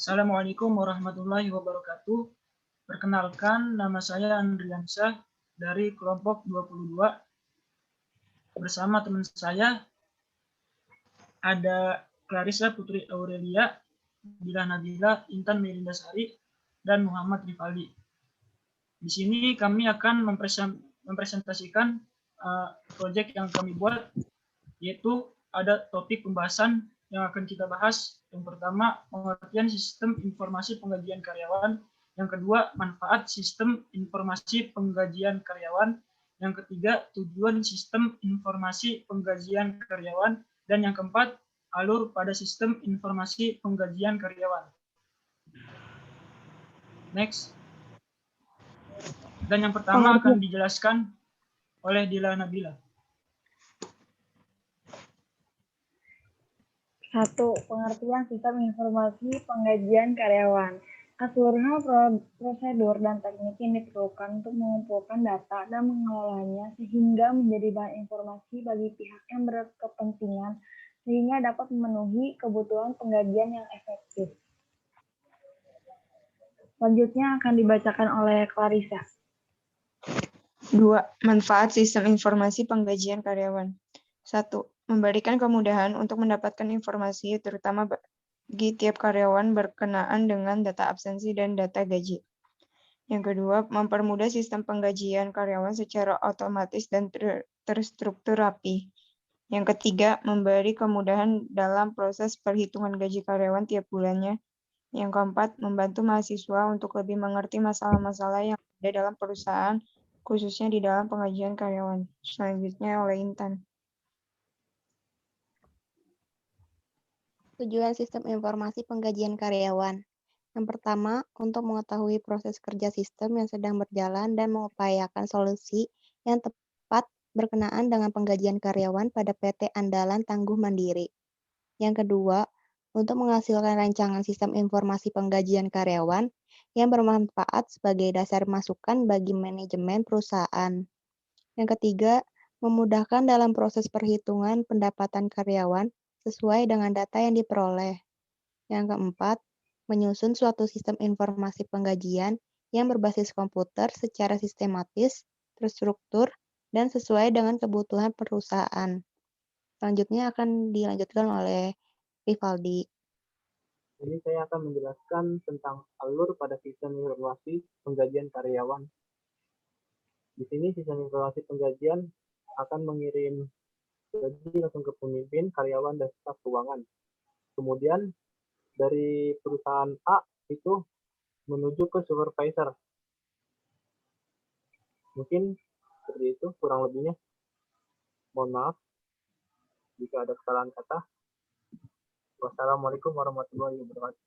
Assalamualaikum warahmatullahi wabarakatuh. Perkenalkan, nama saya Andriansyah dari kelompok 22. Bersama teman saya ada Clarissa Putri Aurelia, Bila Nabila, Intan Melindasari, dan Muhammad Rifaldi. Di sini kami akan mempresentasikan proyek yang kami buat, yaitu ada topik pembahasan yang akan kita bahas. Yang pertama, pengertian sistem informasi penggajian karyawan. Yang kedua, manfaat sistem informasi penggajian karyawan. Yang ketiga, tujuan sistem informasi penggajian karyawan. Dan yang keempat, alur pada sistem informasi penggajian karyawan. Next. Dan yang pertama akan dijelaskan oleh Dila Nabila. 1. Pengertian sistem informasi penggajian karyawan. Keseluruhan prosedur dan teknik yang diperlukan untuk mengumpulkan data dan mengelolanya sehingga menjadi bahan informasi bagi pihak yang berkepentingan sehingga dapat memenuhi kebutuhan penggajian yang efektif. Selanjutnya akan dibacakan oleh Clarissa. 2. Manfaat sistem informasi penggajian karyawan. 1. Memberikan kemudahan untuk mendapatkan informasi, terutama bagi tiap karyawan berkenaan dengan data absensi dan data gaji. Yang kedua, mempermudah sistem penggajian karyawan secara otomatis dan terstruktur rapi. Yang ketiga, memberi kemudahan dalam proses perhitungan gaji karyawan tiap bulannya. Yang keempat, membantu mahasiswa untuk lebih mengerti masalah-masalah yang ada dalam perusahaan, khususnya di dalam penggajian karyawan. Selanjutnya oleh Intan. Tujuan sistem informasi penggajian karyawan. Yang pertama, untuk mengetahui proses kerja sistem yang sedang berjalan dan mengupayakan solusi yang tepat berkenaan dengan penggajian karyawan pada PT Andalan Tangguh Mandiri. Yang kedua, untuk menghasilkan rancangan sistem informasi penggajian karyawan yang bermanfaat sebagai dasar masukan bagi manajemen perusahaan. Yang ketiga, memudahkan dalam proses perhitungan pendapatan karyawan sesuai dengan data yang diperoleh. Yang keempat, menyusun suatu sistem informasi penggajian yang berbasis komputer secara sistematis, terstruktur, dan sesuai dengan kebutuhan perusahaan. Selanjutnya akan dilanjutkan oleh Rifaldi. Ini saya akan menjelaskan tentang alur pada sistem informasi penggajian karyawan. Di sini sistem informasi penggajian akan mengirim gaji langsung ke pemimpin, karyawan, dan staf keuangan. Kemudian dari perusahaan A itu menuju ke supervisor. Mungkin seperti itu kurang lebihnya. Mohon maaf jika ada kesalahan kata. Wassalamualaikum warahmatullahi wabarakatuh.